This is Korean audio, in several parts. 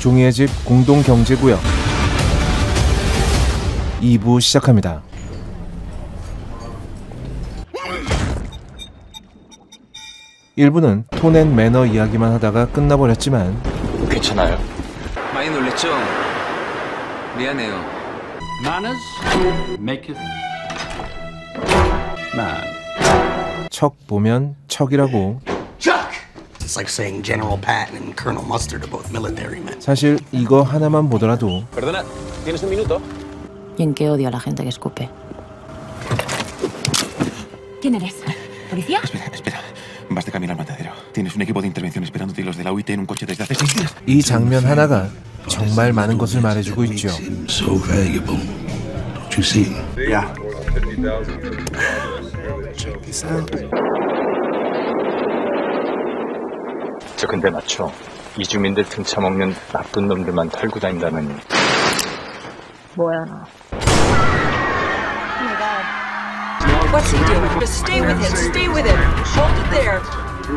종이의 집 공동경제구역 2부 시작합니다. 일부는 톤 앤 매너 이야기만 하다가 끝나버렸지만 괜찮아요? 많이 놀랬죠? 미안해요. Manners make it man. 척 보면 척이라고. It's like saying General Patton and Colonel Mustard are both military men. 사실 이거 하나만 보더라도 Perdona, ¿tienes un minuto? ¿Y en qué odio a la gente que escupe? ¿Quién eres? ¿Policía? Espera. Vas de camino al matadero. Tienes un equipo de intervención esperándote y los de la UIT en un coche desde hace 6 días. 이 장면 하나가 정말 많은 것을 말해주고 있죠. So valuable. Don't you see? Yeah. 저 근데 맞죠? 이주민들 등쳐먹는 나쁜 놈들만 털고 다닌다는. 뭐야 나. What's he doing? Just stay with him. Stay with him. Hold it there.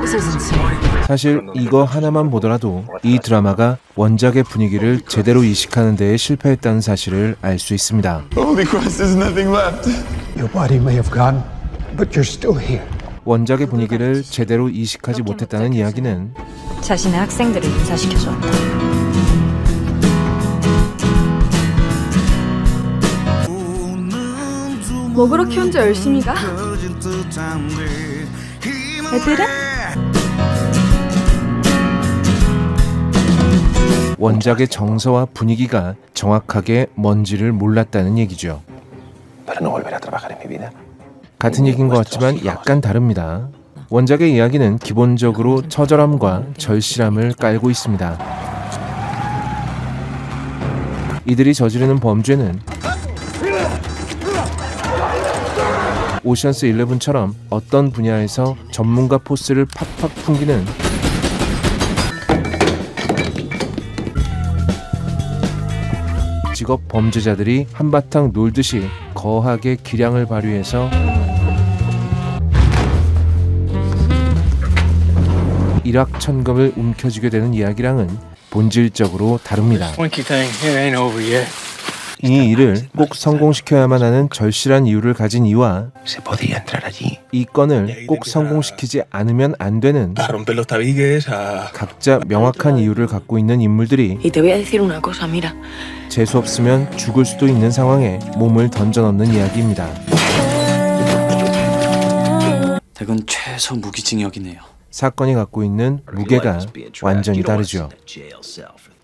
This is insane. 사실 이거 하나만 보더라도 이 드라마가 원작의 분위기를 제대로 이식하는 데에 실패했다는 사실을 알 수 있습니다. Holy Christ, there's nothing left. Your body may have gone, but you're still here. 원작의 분위기를 제대로 이식하지 못했다는 이야기는 자신의 학생들을 인사시켜서 왔다. 뭐 그렇게 혼자 열심히 가? 애들은? 원작의 정서와 분위기가 정확하게 뭔지를 몰랐다는 얘기죠. Para no volver a trabajar en mi vida. 같은 얘기인 것 같지만 약간 다릅니다. 원작의 이야기는 기본적으로 처절함과 절실함을 깔고 있습니다. 이들이 저지르는 범죄는 오션스 11처럼 어떤 분야에서 전문가 포스를 팍팍 풍기는 직업 범죄자들이 한바탕 놀듯이 거하게 기량을 발휘해서 일확천금을 움켜쥐게 되는 이야기랑은 본질적으로 다릅니다. 이 일을 꼭 성공시켜야만 하는 절실한 이유를 가진 이와 이 건을 꼭 성공시키지 않으면 안 되는 각자 명확한 이유를 갖고 있는 인물들이 재수없으면 죽을 수도 있는 상황에 몸을 던져넣는 이야기입니다. 이건 최소 무기징역이네요. 사건이 갖고 있는 무게가 완전히 다르죠.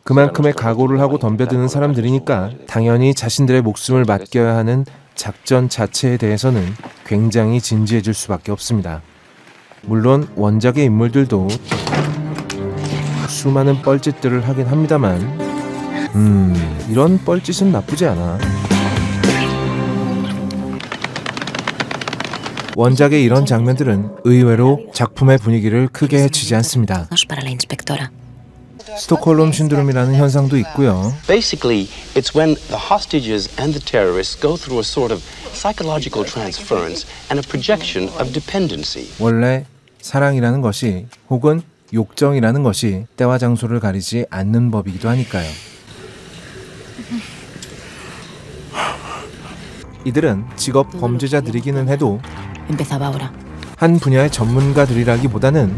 그만큼의 각오를 하고 덤벼드는 사람들이니까 당연히 자신들의 목숨을 맡겨야 하는 작전 자체에 대해서는 굉장히 진지해질 수밖에 없습니다. 물론 원작의 인물들도 수많은 뻘짓들을 하긴 합니다만 이런 뻘짓은 나쁘지 않아. 원작의 이런 장면들은 의외로 작품의 분위기를 크게 해치지 않습니다. 스톡홀름 신드롬이라는 현상도 있고요. Basically, it's when the hostages and the terrorists go through a sort of psychological transference and a projection of dependency. 원래 사랑이라는 것이 혹은 욕정이라는 것이 때와 장소를 가리지 않는 법이기도 하니까요. 이들은 직업 범죄자들이기는 해도 한 분야의 전문가들이라기보다는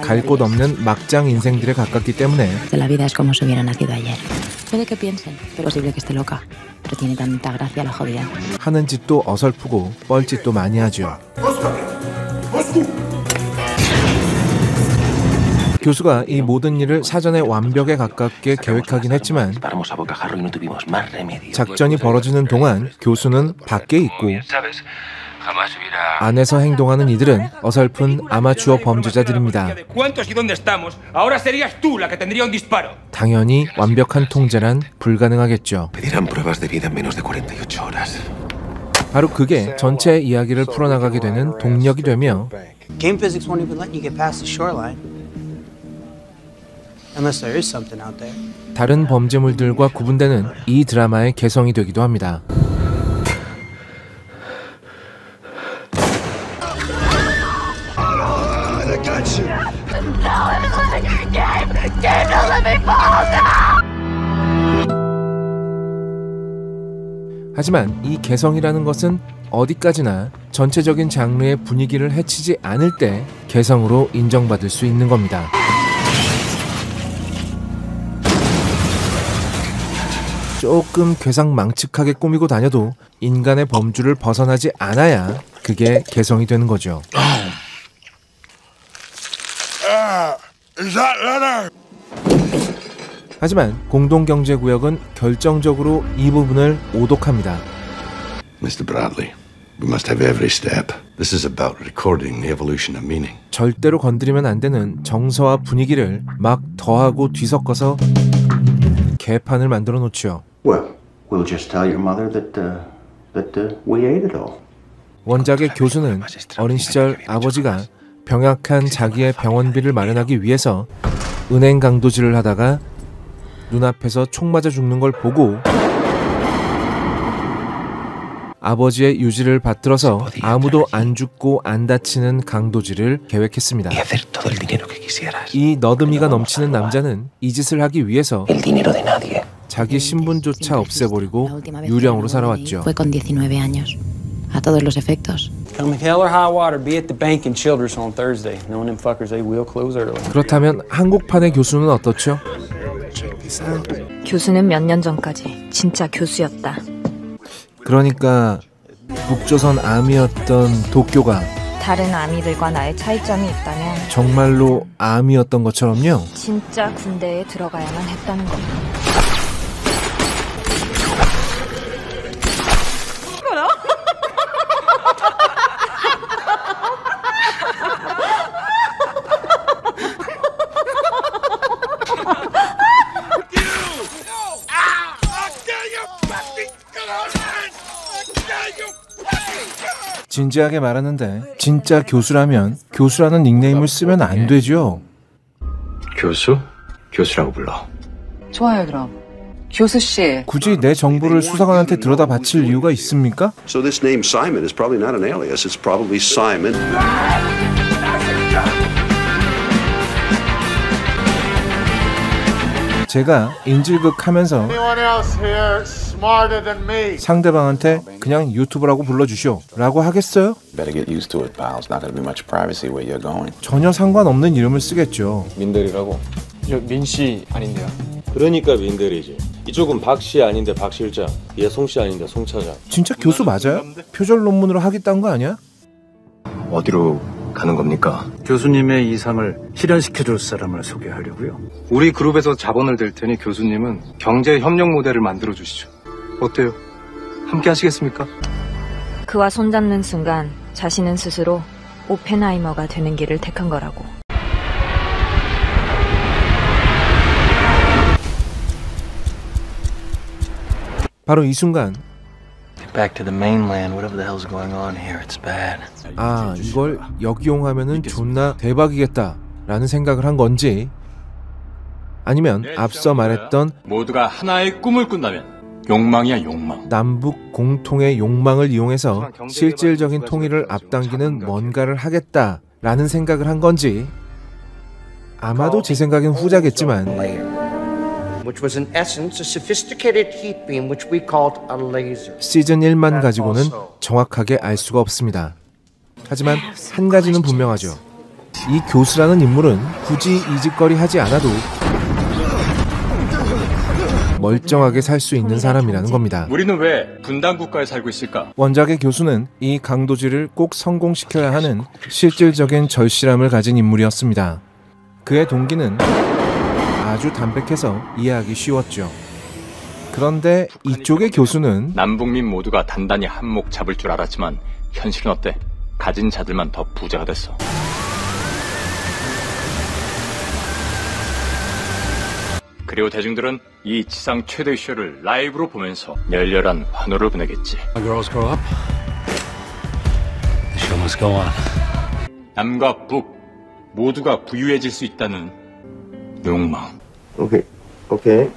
갈 곳 없는 막장 인생들에 가깝기 때문에 하는 짓도 어설프고 뻘짓도 많이 하죠. 교수가 이 모든 일을 사전에 완벽에 가깝게 계획하긴 했지만 작전이 벌어지는 동안 교수는 밖에 있고 안에서 행동하는 이들은 어설픈 아마추어 범죄자들입니다. 당연히 완벽한 통제란 불가능하겠죠. 바로 그게 전체 이야기를 풀어나가게 되는 동력이 되며 Game physics won't even let you get past the shoreline. Unless there is something out there. 다른 범죄물들과 구분되는 이 드라마의 개성이 되기도 합니다. got you. 하지만 이 개성이라는 것은 어디까지나 전체적인 장르의 분위기를 해치지 않을 때 개성으로 인정받을 수 있는 겁니다. 조금 괴상망측하게 꾸미고 다녀도 인간의 범주를 벗어나지 않아야 그게 개성이 되는 거죠. 하지만 공동경제구역은 결정적으로 이 부분을 오독합니다. Mr. Bradley, we must have every step. This is about recording the evolution of meaning. 절대로 건드리면 안 되는 정서와 분위기를 막 더하고 뒤섞어서 개판을 만들어 놓죠. Well, we'll just tell your mother that we ate it all. 원작의 교수는 어린 시절 아버지가 병약한 자기의 병원비를 마련하기 위해서 은행 강도질을 하다가 눈앞에서 총 맞아 죽는 걸 보고 아버지의 유지를 받들어서 아무도 안 죽고 안 다치는 강도질을 계획했습니다. 이 너드미가 넘치는 남자는 이 짓을 하기 위해서 자기 신분조차 없애버리고 유령으로 살아왔죠. A todos los efectos. Come hell or high water, be at the bank in Childress on Thursday. Knowing them fuckers, they will close early. 그렇다면 한국판의 교수는 어떻죠? 교수는 몇 년 전까지 진짜 교수였다. 그러니까 북조선 아미였던 도쿄가 다른 아미들과 나의 차이점이 있다면 정말로 아미였던 것처럼요. 진짜 군대에 들어가야만 했다는 겁니다. 진지하게 말하는데 진짜 교수라면 교수라는 닉네임을 쓰면 안 되죠. 교수? 교수라고 불러. 좋아요, 그럼. 교수 씨. 굳이 내 정보를 수사관한테 들여다 바칠 이유가 있습니까? So this name Simon is probably not an alias. It's probably Simon. 제가 인질극 하면서 상대방한테 그냥 유튜브라고 불러주시오 라고 하겠어요? 전혀 상관없는 이름을 쓰겠죠. 민대리라고? 저 민씨 아닌데요? 그러니까 민대리지. 이쪽은 박씨 아닌데 박실장, 얘 송씨 아닌데 송차장. 진짜 교수 맞아요? 표절 논문으로 하겠다는 거 아니야? 어디로 가는 겁니까? 교수님의 이상을 실현시켜줄 사람을 소개하려고요. 우리 그룹에서 자본을 댈 테니 교수님은 경제 협력 모델을 만들어 주시죠. 어때요? 함께 하시겠습니까? 그와 손잡는 순간 자신은 스스로 오펜하이머가 되는 길을 택한 거라고. 바로 이 순간 Back to the mainland. Whatever the hell's going on here, it's bad. 아, 이걸 역이용하면은 존나 대박이겠다 라는 생각을 한 건지 아니면 앞서 말했던 모두가 하나의 꿈을 꾼다면 욕망이야 욕망. 남북 공통의 욕망을 이용해서 실질적인 통일을 앞당기는 뭔가를 하겠다라는 생각을 한 건지 아마도 제 생각엔 후자겠지만 which was in essence a sophisticated heat beam which we called a laser. 시즌 1만 가지고는 정확하게 알 수가 없습니다. 하지만 한 가지는 분명하죠. 이 교수라는 인물은 굳이 이 짓거리 하지 않아도 멀쩡하게 살 수 있는 사람이라는 겁니다. 우리는 왜 분단 국가에 살고 있을까? 원작의 교수는 이 강도질을 꼭 성공시켜야 하는 실질적인 절실함을 가진 인물이었습니다. 그의 동기는 아주 담백해서 이해하기 쉬웠죠. 그런데 이쪽의 교수는 남북민 모두가 단단히 한몫 잡을 줄 알았지만 현실은 어때? 가진 자들만 더 부자가 됐어. 그리고 대중들은 이 지상 최대 이슈를 라이브로 보면서 열렬한 환호를 보내겠지. Girls grow up. The show must go on. 남과 북 모두가 부유해질 수 있다는 욕망. 오케이.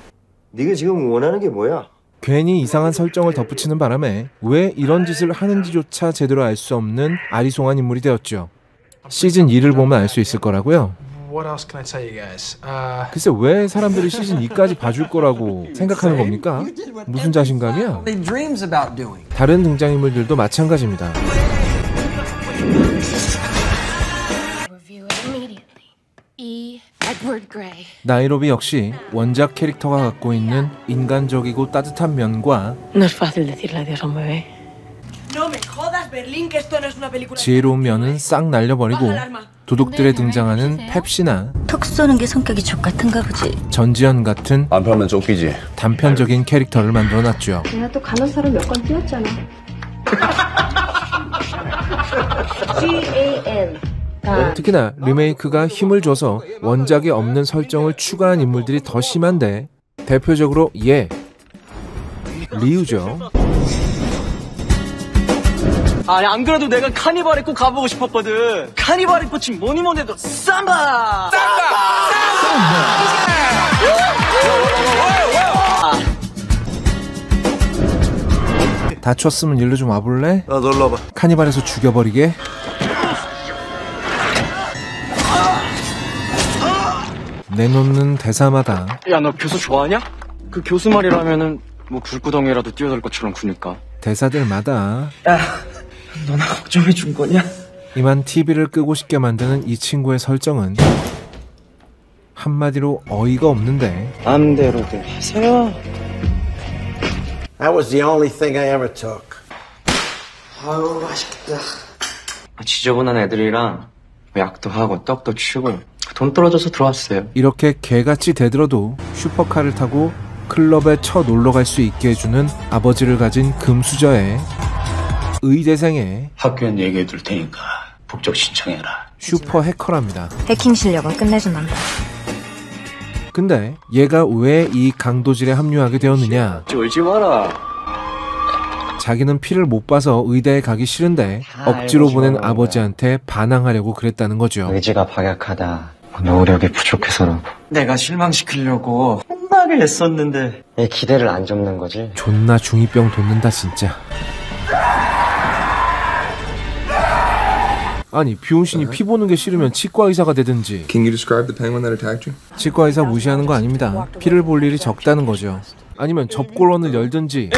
네가 지금 원하는 게 뭐야? 괜히 이상한 설정을 덧붙이는 바람에 왜 이런 짓을 하는지조차 제대로 알 수 없는 아리송한 인물이 되었죠. 시즌 2를 보면 알 수 있을 거라고요. 글쎄 왜 사람들이 시즌 2까지 봐줄 거라고 생각하는 겁니까? 무슨 자신감이야? 다른 등장인물들도 마찬가지입니다. 나이로비 역시 원작 캐릭터가 갖고 있는 인간적이고 따뜻한 면과 지혜로운 면은 싹 날려버리고 도둑들에 등장하는 펩시나 톡 쏘는 게 성격이 족 같은가 보지. 전지현 같은 안 팔면 쫓기지. 단편적인 캐릭터를 만들어놨죠. 내가 또 간호사로 몇 건 뛰었잖아. GAN. 특히나 리메이크가 힘을 줘서 원작에 없는 설정을 추가한 인물들이 더 심한데 대표적으로 리우죠. 아니 안 그래도 내가 카니발에 꼭 가보고 싶었거든. 카니발에 꽂힌 뭐니 뭐니 해도 삼바! 다쳤으면 일로 좀 와볼래? 놀러 와봐. 카니발에서 죽여버리게? 내놓는 대사마다 야 너 교수 좋아하냐? 그 교수 말이라면은 뭐 불구덩이라도 뛰어들 것처럼 구니까. 대사들마다 야 너 나 걱정해 준 거냐? 이만 TV를 끄고 싶게 만드는 이 친구의 설정은 한마디로 어이가 없는데 마음대로들 하세요. That was the only thing I ever took. 아유 맛있겠다. 지저분한 애들이랑 약도 하고 떡도 치고 돈 떨어져서 들어왔어요. 이렇게 개같이 대들어도 슈퍼카를 타고 클럽에 쳐 놀러갈 수 있게 해주는 아버지를 가진 금수저의 의대생의 학교엔 얘기해 둘 테니까 국적 신청해라. 슈퍼 해커랍니다. 해킹 실력은 끝내준단다. 근데 얘가 왜 이 강도질에 합류하게 되었느냐? 쫄지 마라. 자기는 피를 못 봐서 의대에 가기 싫은데 억지로 보낸 아버지한테 반항하려고 그랬다는 거죠. 의지가 박약하다. 노력이 부족해서라고. 내가 실망시키려고 혼나게 했었는데. 내 기대를 안 접는 거지. 존나 중2병 돋는다 진짜. 아니 비온신이 피 보는 게 싫으면 치과 의사가 되든지. Can you describe the penguin that attacked you? 치과 의사 무시하는 거 아닙니다. 피를 볼 일이 적다는 거죠. 아니면 접골원을 열든지.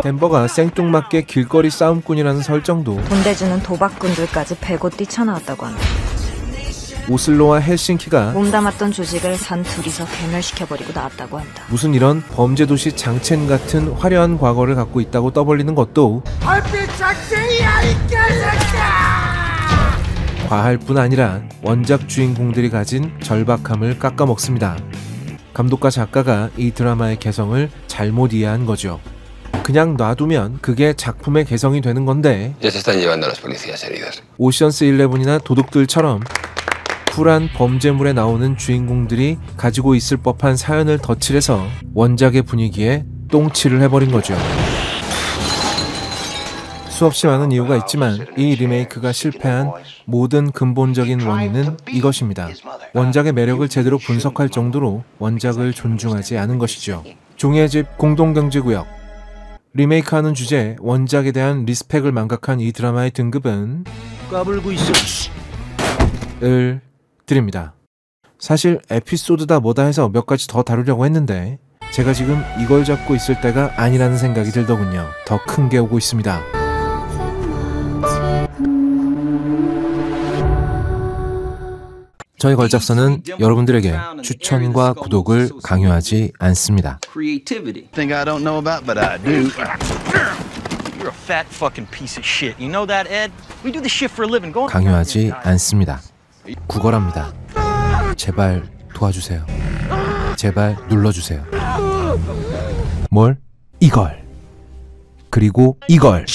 덴버가 생뚱맞게 길거리 싸움꾼이라는 설정도 돈 대주는 도박꾼들까지 베고 뛰쳐나왔다고 한다. 오슬로와 헬싱키가 몸담았던 조직을 산 둘이서 괴멸시켜버리고 나왔다고 한다. 무슨 이런 범죄도시 장첸 같은 화려한 과거를 갖고 있다고 떠벌리는 것도 얼핏 작전이야 이 개새끼야! 과할 뿐 아니라 원작 주인공들이 가진 절박함을 깎아먹습니다. 감독과 작가가 이 드라마의 개성을 잘못 이해한 거죠. 그냥 놔두면 그게 작품의 개성이 되는 건데 오션스 11이나 도둑들처럼 쿨한 범죄물에 나오는 주인공들이 가지고 있을 법한 사연을 덧칠해서 원작의 분위기에 똥칠을 해버린 거죠. 수없이 많은 이유가 있지만 이 리메이크가 실패한 모든 근본적인 원인은 이것입니다. 원작의 매력을 제대로 분석할 정도로 원작을 존중하지 않은 것이죠. 종이의 집 공동경제구역. 리메이크하는 주제에 원작에 대한 리스펙을 망각한 이 드라마의 등급은 까불고 있어. 을 드립니다. 사실 에피소드다 뭐다 해서 몇 가지 더 다루려고 했는데 제가 지금 이걸 잡고 있을 때가 아니라는 생각이 들더군요. 더 큰 게 오고 있습니다. 저희 걸작서는 여러분들에게 추천과 구독을 강요하지 않습니다. Creativity. Thing I don't know about, but I do. You're a fat fucking piece of shit. You know that, Ed? We do this shit for a living. Go on. 강요하지 않습니다. 구걸합니다. 제발 도와주세요. 제발 눌러주세요. 뭘? 이걸. 그리고 이걸.